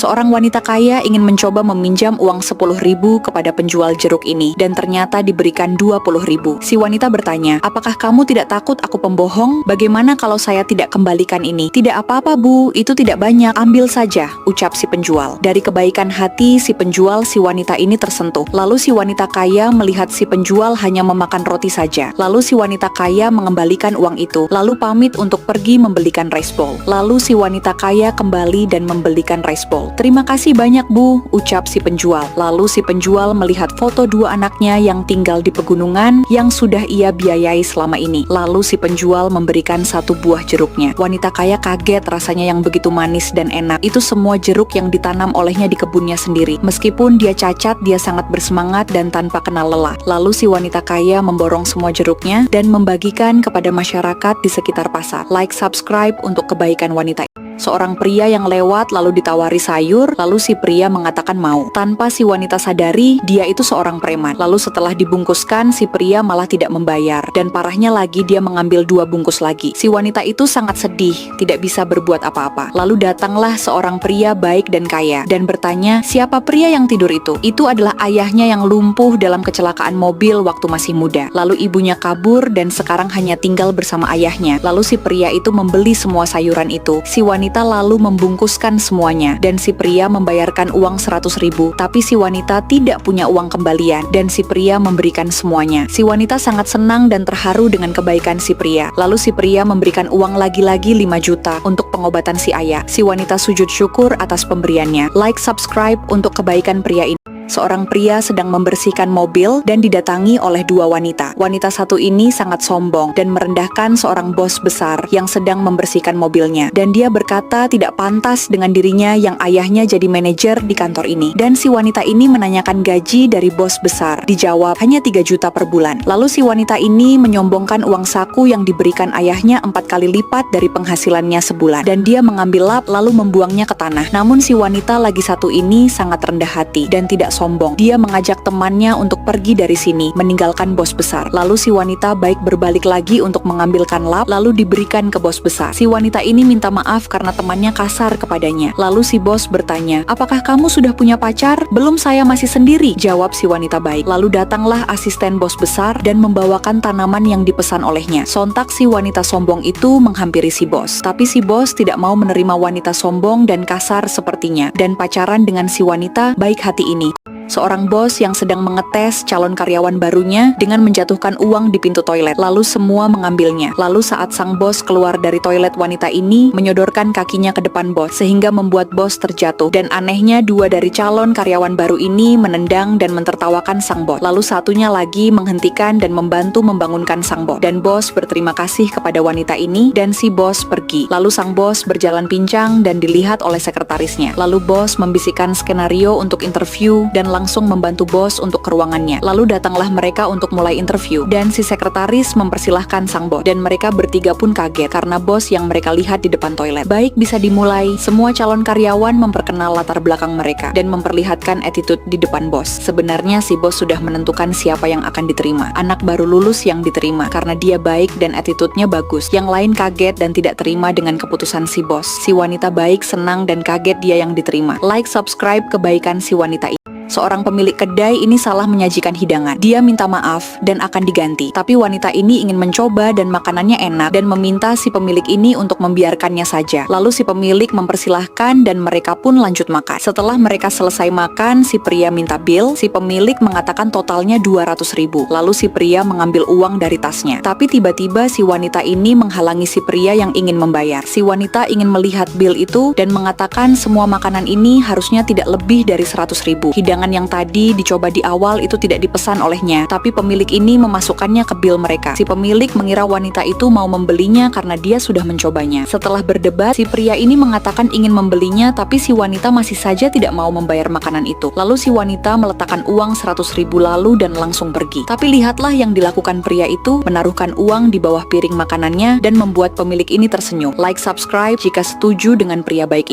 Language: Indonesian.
Seorang wanita kaya ingin mencoba meminjam uang 10.000 kepada penjual jeruk ini, dan ternyata diberikan 20.000. Si wanita bertanya, apakah kamu tidak takut aku pembohong? Bagaimana kalau saya tidak kembalikan ini? Tidak apa-apa bu, itu tidak banyak, ambil saja, ucap si penjual. Dari kebaikan hati si penjual, si wanita ini tersentuh. Lalu si wanita kaya melihat si penjual hanya memakan roti saja. Lalu si wanita kaya mengembalikan uang itu, lalu pamit untuk pergi membelikan rice bowl. Lalu si wanita kaya kembali dan membelikan rice bowl. Terima kasih banyak bu, ucap si penjual. Lalu si penjual melihat foto dua anaknya yang tinggal di pegunungan yang sudah ia biayai selama ini. Lalu si penjual memberikan satu buah jeruknya. Wanita kaya kaget rasanya yang begitu manis dan enak. Itu semua jeruk yang ditanam olehnya di kebunnya sendiri. Meskipun dia cacat, dia sangat bersemangat dan tanpa kenal lelah. Lalu si wanita kaya memborong semua jeruknya dan membagikan kepada masyarakat di sekitar pasar. Like, subscribe untuk kebaikan wanita. Seorang pria yang lewat lalu ditawari sayur, lalu si pria mengatakan mau. Tanpa si wanita sadari, dia itu seorang preman. Lalu setelah dibungkuskan, si pria malah tidak membayar. Dan parahnya lagi, dia mengambil 2 bungkus lagi. Si wanita itu sangat sedih, tidak bisa berbuat apa-apa. Lalu datanglah seorang pria baik dan kaya, dan bertanya, siapa pria yang tidur itu? Itu adalah ayahnya yang lumpuh dalam kecelakaan mobil waktu masih muda. Lalu ibunya kabur dan sekarang hanya tinggal bersama ayahnya. Lalu si pria itu membeli semua sayuran itu. Si wanita lalu membungkuskan semuanya, dan si pria membayarkan uang 100.000, tapi si wanita tidak punya uang kembalian, dan si pria memberikan semuanya. Si wanita sangat senang dan terharu dengan kebaikan si pria. Lalu si pria memberikan uang lagi-lagi 5 juta untuk pengobatan si ayah. Si wanita sujud syukur atas pemberiannya. Like, subscribe untuk kebaikan pria ini. Seorang pria sedang membersihkan mobil dan didatangi oleh 2 wanita. Wanita satu ini sangat sombong dan merendahkan seorang bos besar yang sedang membersihkan mobilnya. Dan dia berkata tidak pantas dengan dirinya yang ayahnya jadi manajer di kantor ini. Dan si wanita ini menanyakan gaji dari bos besar. Dijawab hanya 3 juta per bulan. Lalu si wanita ini menyombongkan uang saku yang diberikan ayahnya 4 kali lipat dari penghasilannya sebulan. Dan dia mengambil lap lalu membuangnya ke tanah. Namun si wanita lagi satu ini sangat rendah hati dan tidak sombong. Dia mengajak temannya untuk pergi dari sini, meninggalkan bos besar. Lalu si wanita baik berbalik lagi untuk mengambilkan lap, lalu diberikan ke bos besar. Si wanita ini minta maaf karena temannya kasar kepadanya. Lalu si bos bertanya, apakah kamu sudah punya pacar? Belum, saya masih sendiri, jawab si wanita baik. Lalu datanglah asisten bos besar dan membawakan tanaman yang dipesan olehnya. Sontak si wanita sombong itu menghampiri si bos. Tapi si bos tidak mau menerima wanita sombong dan kasar sepertinya, dan pacaran dengan si wanita baik hati ini. Seorang bos yang sedang mengetes calon karyawan barunya dengan menjatuhkan uang di pintu toilet. Lalu semua mengambilnya. Lalu saat sang bos keluar dari toilet, wanita ini menyodorkan kakinya ke depan bos sehingga membuat bos terjatuh. Dan anehnya 2 dari calon karyawan baru ini menendang dan mentertawakan sang bos. Lalu satunya lagi menghentikan dan membantu membangunkan sang bos. Dan bos berterima kasih kepada wanita ini dan si bos pergi. Lalu sang bos berjalan pincang dan dilihat oleh sekretarisnya. Lalu bos membisikkan skenario untuk interview dan langsung membantu bos untuk ke ruangannya. Lalu datanglah mereka untuk mulai interview, dan si sekretaris mempersilahkan sang bos, dan mereka bertiga pun kaget karena bos yang mereka lihat di depan toilet. Baik, bisa dimulai. Semua calon karyawan memperkenal latar belakang mereka dan memperlihatkan attitude di depan bos. Sebenarnya si bos sudah menentukan siapa yang akan diterima. Anak baru lulus yang diterima karena dia baik dan attitude-nya bagus. Yang lain kaget dan tidak terima dengan keputusan si bos. Si wanita baik senang dan kaget dia yang diterima. Like, subscribe kebaikan si wanita ini. Seorang pemilik kedai ini salah menyajikan hidangan. Dia minta maaf dan akan diganti. Tapi wanita ini ingin mencoba dan makanannya enak dan meminta si pemilik ini untuk membiarkannya saja. Lalu si pemilik mempersilahkan dan mereka pun lanjut makan. Setelah mereka selesai makan, si pria minta bill. Si pemilik mengatakan totalnya 200.000. Lalu si pria mengambil uang dari tasnya. Tapi tiba-tiba si wanita ini menghalangi si pria yang ingin membayar. Si wanita ingin melihat bill itu dan mengatakan semua makanan ini harusnya tidak lebih dari 100.000. Hidangan yang tadi dicoba di awal itu tidak dipesan olehnya, tapi pemilik ini memasukkannya ke bill mereka. Si pemilik mengira wanita itu mau membelinya karena dia sudah mencobanya. Setelah berdebat, si pria ini mengatakan ingin membelinya, tapi si wanita masih saja tidak mau membayar makanan itu. Lalu si wanita meletakkan uang 100.000 lalu dan langsung pergi. Tapi lihatlah yang dilakukan pria itu, menaruhkan uang di bawah piring makanannya dan membuat pemilik ini tersenyum. Like, subscribe jika setuju dengan pria baik ini.